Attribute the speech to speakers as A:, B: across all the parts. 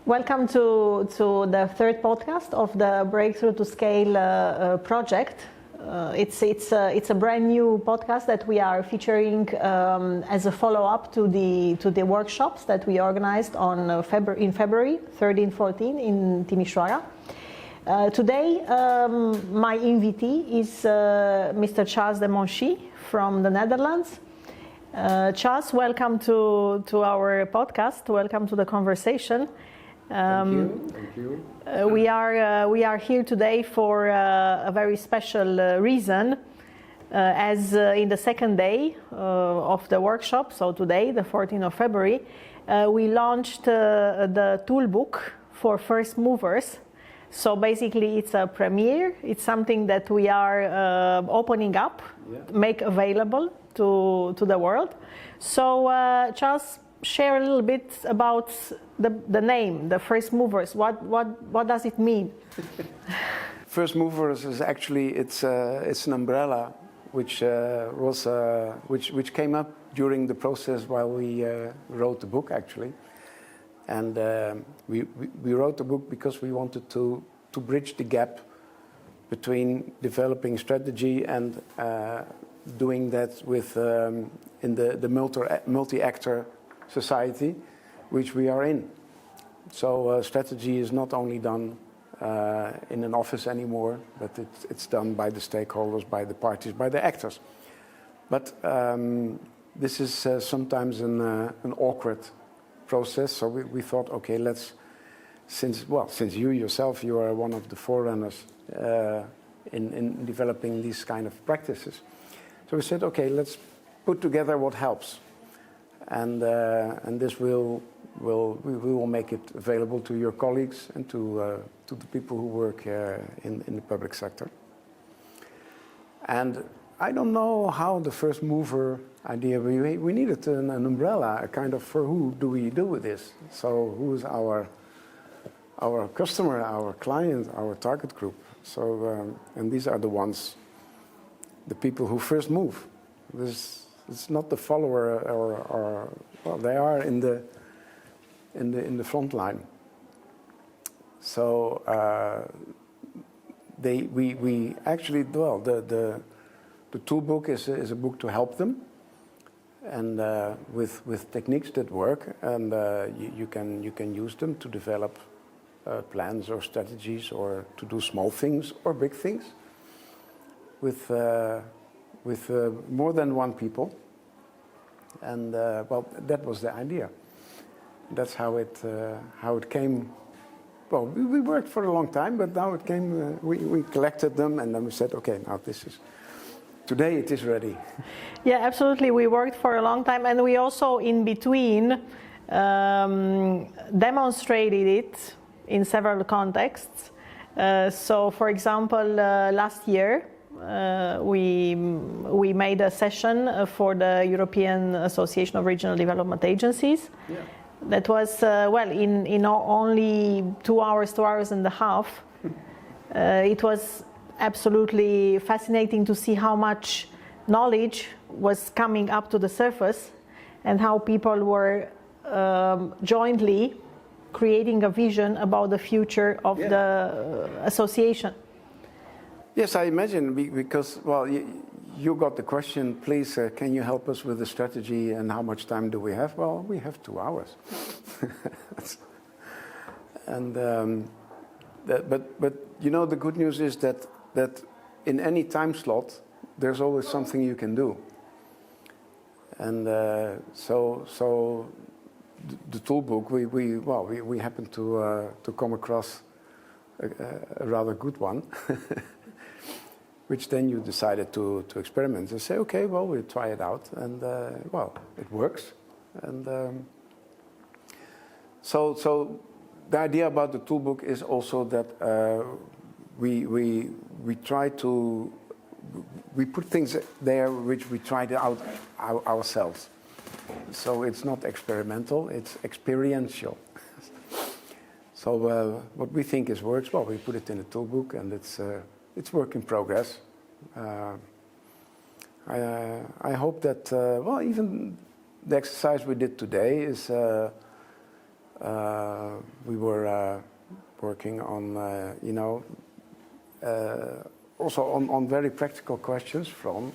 A: Welcome to the third podcast of the Breakthrough to Scale project. It's a brand new podcast that we are featuring as a follow-up to the workshops that we organized in February 13, 14 in Timișoara. Today, my invitee is Mr. Charles de Monchy from the Netherlands. Charles, welcome to our podcast. Welcome to the conversation.
B: Thank you.
A: We are here today for a very special reason, as in the second day of the workshop. So today, the 14th of February, we launched the toolbook for first movers. So basically, it's a premiere. It's something that we are opening up, make available to the world. So Charles, share a little bit about the name, the first movers. What does it mean?
B: First movers is actually it's an umbrella which came up during the process while we wrote the book actually, and we wrote the book because we wanted to bridge the gap between developing strategy and doing that with in the multi-actor society which we are in. So strategy is not only done in an office anymore, but it's done by the stakeholders, by the parties, by the actors. But this is sometimes an awkward process. So we thought, okay, since you yourself, you are one of the forerunners in developing these kind of practices. So we said, okay, let's put together what helps. And this we will make it available to your colleagues and to the people who work in the public sector. And I don't know how the first mover idea, we needed an umbrella, a kind of, for who do we do with this? So who is our customer, our client, our target group? So and these are the ones, the people who first move. It's not the follower, or well, they are in the front line. So we actually, well, the toolbook is a book to help them, and with techniques that work, and you can use them to develop plans or strategies, or to do small things or big things with more than one people. And well, that was the idea. That's how it came. Well, we worked for a long time, but now it came. We collected them, and then we said, okay, now today it is ready.
A: Yeah, absolutely. We worked for a long time, and we also in between demonstrated it in several contexts. So, for example, last year, we made a session for the European Association of Regional Development Agencies.
B: Yeah.
A: That was in only 2 hours, 2 hours and a half. It was absolutely fascinating to see how much knowledge was coming up to the surface, and how people were jointly creating a vision about the future of the association.
B: Yes, I imagine, because, well, you got the question, please, can you help us with the strategy, and how much time do we have? Well, we have 2 hours. And but you know, the good news is that in any time slot, there's always something you can do. And so the toolbook, we happened to come across a rather good one. Which then you decided to experiment and say, okay, well, we'll try it out, and well, it works. And so the idea about the toolbook is also that we put things there which we tried out ourselves. So it's not experimental; it's experiential. So what we think works, well, we put it in a toolbook, and it's work in progress. I hope that, well, even the exercise we did today is We were working on, also on very practical questions from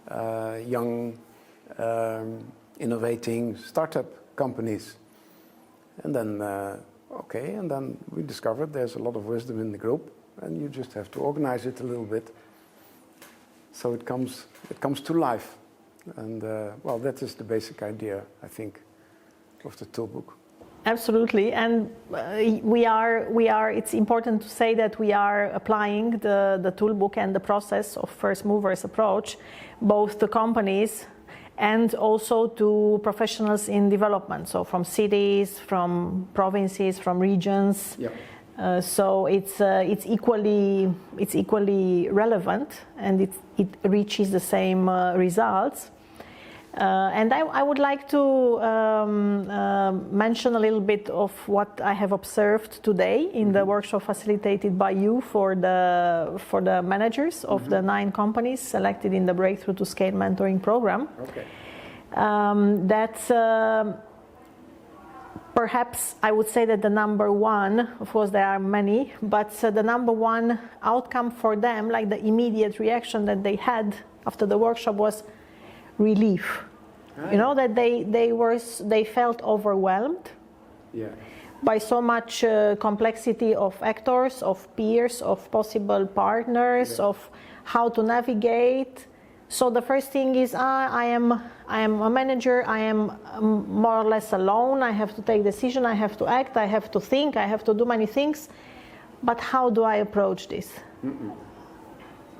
B: young, innovating startup companies. And then, and then we discovered there's a lot of wisdom in the group, and you just have to organize it a little bit so it comes to life. And that is the basic idea, I think, of the toolbook.
A: Absolutely, and we are. It's important to say that we are applying the toolbook and the process of first movers approach, both to companies and also to professionals in development. So from cities, from provinces, from regions.
B: Yeah.
A: So it's equally relevant, and it reaches the same results. And I would like to mention a little bit of what I have observed today in the workshop facilitated by you for the managers of the 9 companies selected in the Breakthrough to Scale mentoring program.
B: Okay.
A: Perhaps I would say that the number one, of course there are many, but the number one outcome for them, like the immediate reaction that they had after the workshop, was relief. Right. You know, that they felt overwhelmed.
B: Yeah.
A: By so much complexity of actors, of peers, of possible partners, of how to navigate. So the first thing is, I am a manager. I am more or less alone. I have to take decision. I have to act. I have to think. I have to do many things. But how do I approach this?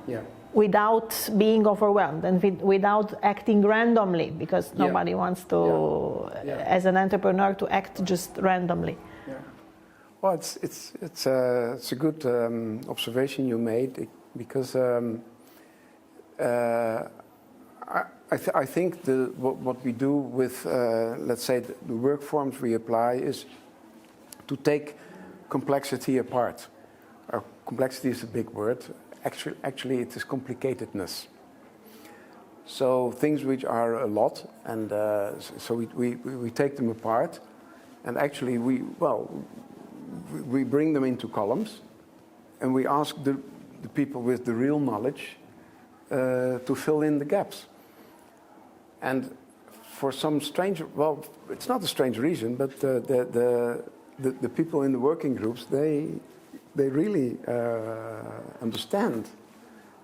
B: Yeah.
A: Without being overwhelmed and without acting randomly, because nobody wants to, as an entrepreneur, to act just randomly.
B: Yeah. Well, it's a good observation you made, because I think what we do with, let's say, the work forms we apply is to take complexity apart. Complexity is a big word. Actually, it is complicatedness. So things which are a lot, and so we take them apart, and actually we bring them into columns, and we ask the people with the real knowledge to fill in the gaps. And for some strange, it's not a strange reason, but the people in the working groups, they really understand,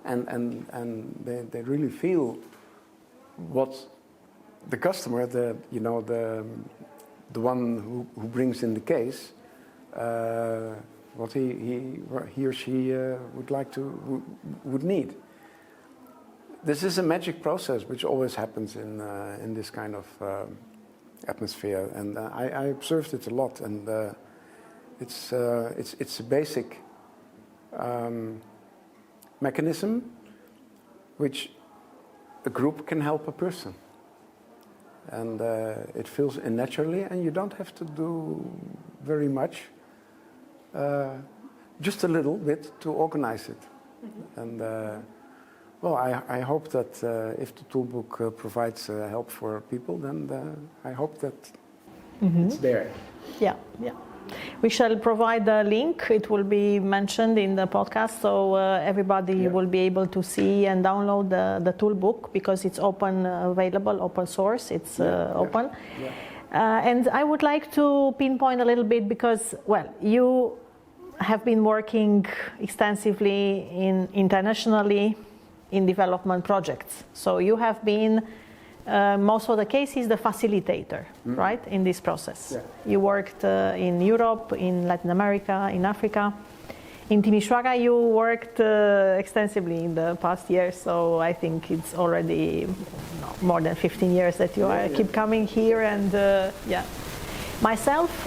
B: and they really feel what the customer, the one who brings in the case, what he or she would need. This is a magic process which always happens in this kind of atmosphere, and I observed it a lot, and it's a basic mechanism which a group can help a person, and it feels naturally, and you don't have to do very much, just a little bit to organize it. And I hope that if the toolbook provides help for people, then I hope that it's there.
A: Yeah. We shall provide the link. It will be mentioned in the podcast, so everybody will be able to see and download the toolbook, because it's available, open source. It's open. Yeah. And I would like to pinpoint a little bit, because, you have been working extensively internationally in development projects. So you have been, most of the cases, the facilitator, right, in this process. Yeah. You worked in Europe, in Latin America, in Africa. In Timișoara, you worked extensively in the past years, so I think it's already more than 15 years that you keep coming here. And myself,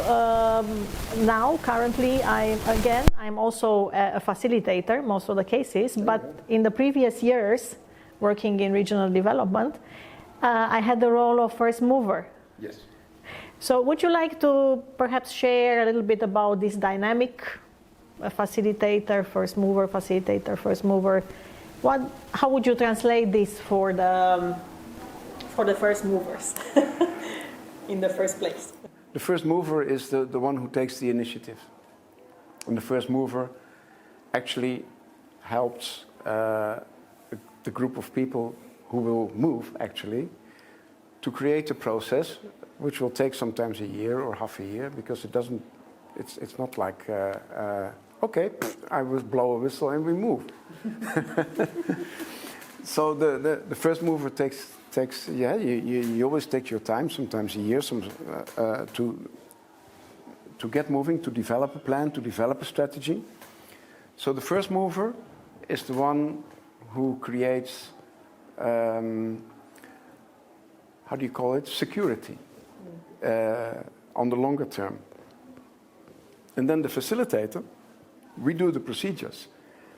A: now, currently, I'm also a facilitator, most of the cases, but in the previous years, working in regional development, I had the role of first mover.
B: Yes.
A: So would you like to perhaps share a little bit about this dynamic, facilitator, first mover, facilitator, first mover? How would you translate this for the first movers in the first place?
B: The first mover is the one who takes the initiative. And the first mover actually helps the group of people who will move, actually, to create a process which will take sometimes a year or half a year, because it's not like, okay, I will blow a whistle and we move. So the first mover takes you always take your time, sometimes a year, to get moving, to develop a plan, to develop a strategy. So the first mover is the one who creates, how do you call it, security on the longer term. And then the facilitator, we do the procedures.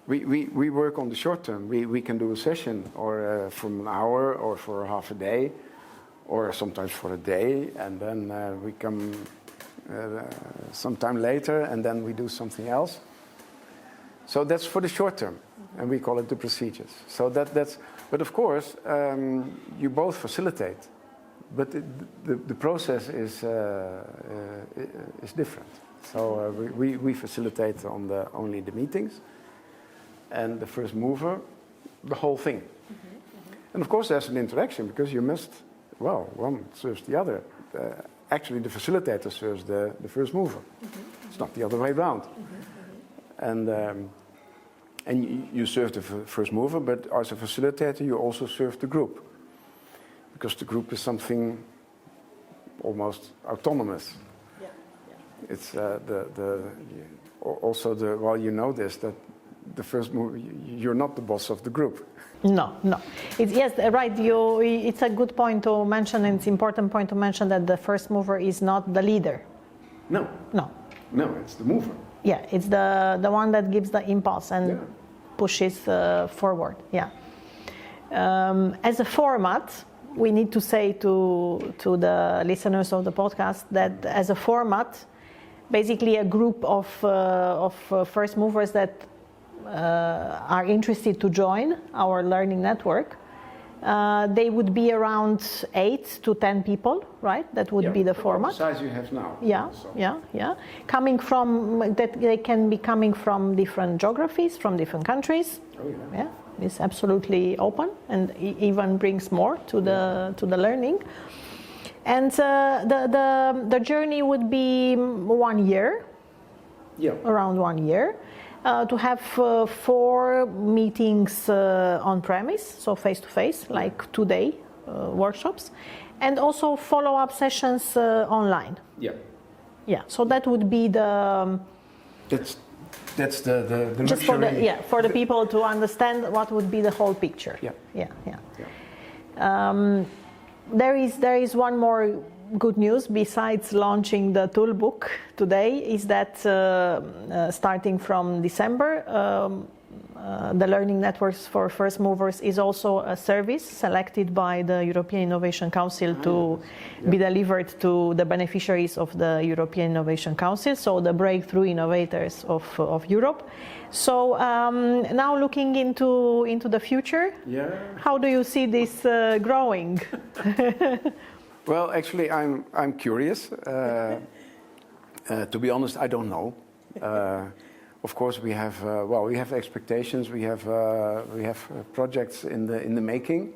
B: We work on the short term. We can do a session or from an hour or for half a day or sometimes for a day, and then we come sometime later and then we do something else. So that's for the short term, and we call it the procedures. So but of course, you both facilitate, but the process is different. So we facilitate on only the meetings, and the first mover, the whole thing. And of course, there's an interaction, because you must, one serves the other. Actually, the facilitator serves the first mover. It's not the other way around. And you serve the first mover, but as a facilitator, you also serve the group, because the group is something almost autonomous. It's you know this, that the first mover, you're not the boss of the group.
A: No. Yes, right. It's a good point to mention, and it's an important point to mention that the first mover is not the leader.
B: No, it's the mover.
A: Yeah, it's the one that gives the impulse and pushes forward. Yeah. As a format, we need to say to the listeners of the podcast that as a format, basically a group of first movers that are interested to join our learning network, they would be around 8 to 10 people, right? That would be the format.
B: The size you have now.
A: Yeah. Coming from that, they can be coming from different geographies, from different countries. Yeah, it's absolutely open, and even brings more to the learning. And the journey would be 1 year. Yeah. Around 1 year. To have 4 meetings on premise, so face to face, like 2-day workshops, and also follow-up sessions online. Yeah. So that would be the.
B: That's the
A: just for the people to understand what would be the whole picture. Yeah. There is one more good news besides launching the toolbook today, is that starting from December, the Learning Networks for First Movers is also a service selected by the European Innovation Council to be delivered to the beneficiaries of the European Innovation Council, so the breakthrough innovators of Europe. So now looking into the future, how do you see this growing?
B: Well, actually, I'm curious. To be honest, I don't know. Of course, we have expectations. We have projects in the making,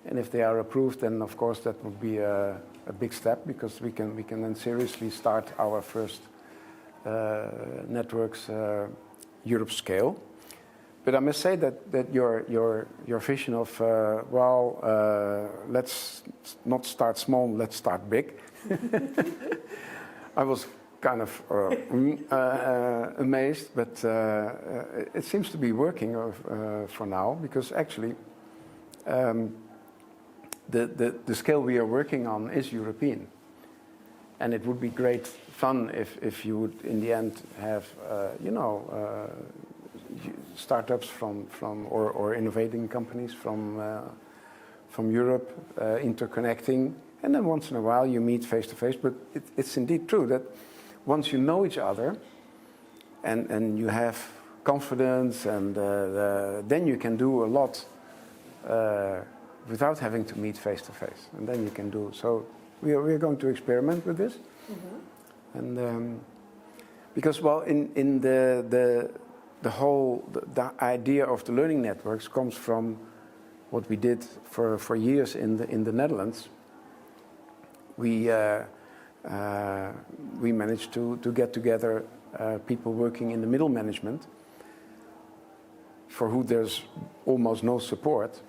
B: and if they are approved, then of course that would be a big step, because we can then seriously start our first networks Europe scale. But I must say that your vision of let's not start small, let's start big. I was kind of amazed, but it seems to be working for now, because actually the scale we are working on is European, and it would be great fun if you would in the end have startups or innovating companies from Europe interconnecting, and then once in a while you meet face to face. But it's indeed true that once you know each other and you have confidence, and then you can do a lot without having to meet face to face, and then you can do so. we are going to experiment with this. And because, well, in the whole the idea of the learning networks comes from what we did for years in the Netherlands. We managed to get together people working in the middle management for who there's almost no support.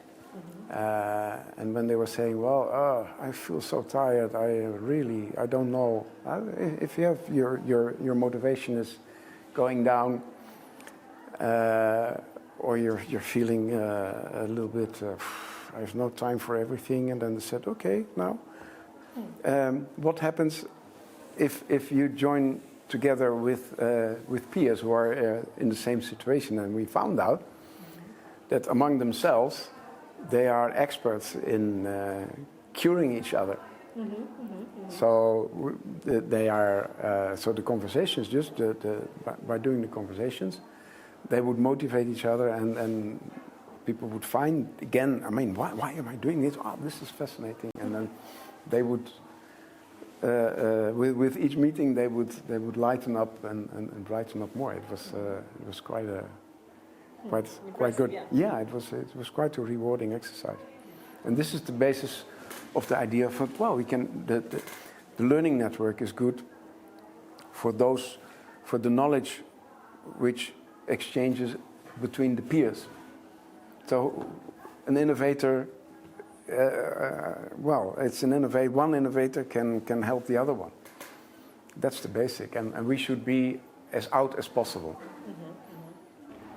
B: And when they were saying, well, I feel so tired, I don't know. If you have your motivation is going down, or you're feeling a little bit, I have no time for everything, and then they said, okay, now, what happens if you join together with peers who are in the same situation? And we found out that among themselves, they are experts in curing each other. So they are. So the conversations, just by doing the conversations, they would motivate each other, and people would find again. I mean, why am I doing this? Oh, this is fascinating. And then they would, with each meeting, they would lighten up and brighten up more. It was quite good. Yeah, it was quite a rewarding exercise. And this is the basis of the idea of, well, we can the learning network is good for the knowledge which exchanges between the peers. So an innovator, one innovator can help the other one. That's the basic, and we should be as out as possible.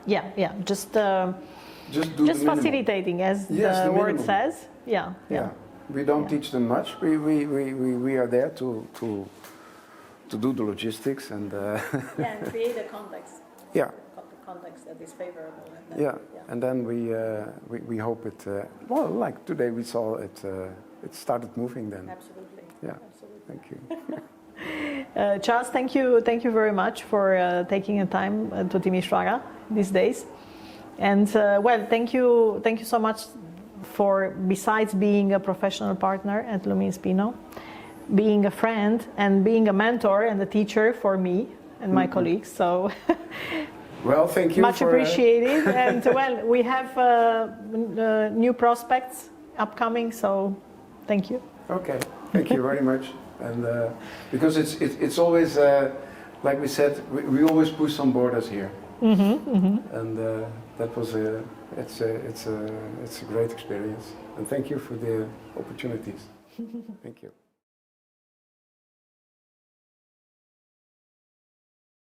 A: Yeah, just facilitating, as
B: the
A: word
B: minimum.
A: says. Yeah.
B: We don't teach them much. We are there to do the logistics and
A: and create a context.
B: Yeah.
A: The context that is favorable.
B: And then we hope it. Well, like today we saw it. It started moving then.
A: Absolutely.
B: Yeah.
A: Absolutely.
B: Thank you.
A: Charles, thank you very much for taking the time to Timișoara these days. And thank you so much for, besides being a professional partner at Luminspino, being a friend and being a mentor and a teacher for me and my colleagues. So
B: well, thank you.
A: Much appreciated. And we have new prospects upcoming, so thank you.
B: Okay, thank you very much. And because it's always like we said, we always push some borders here. And that was it's a great experience. And thank you for the opportunities. Thank you.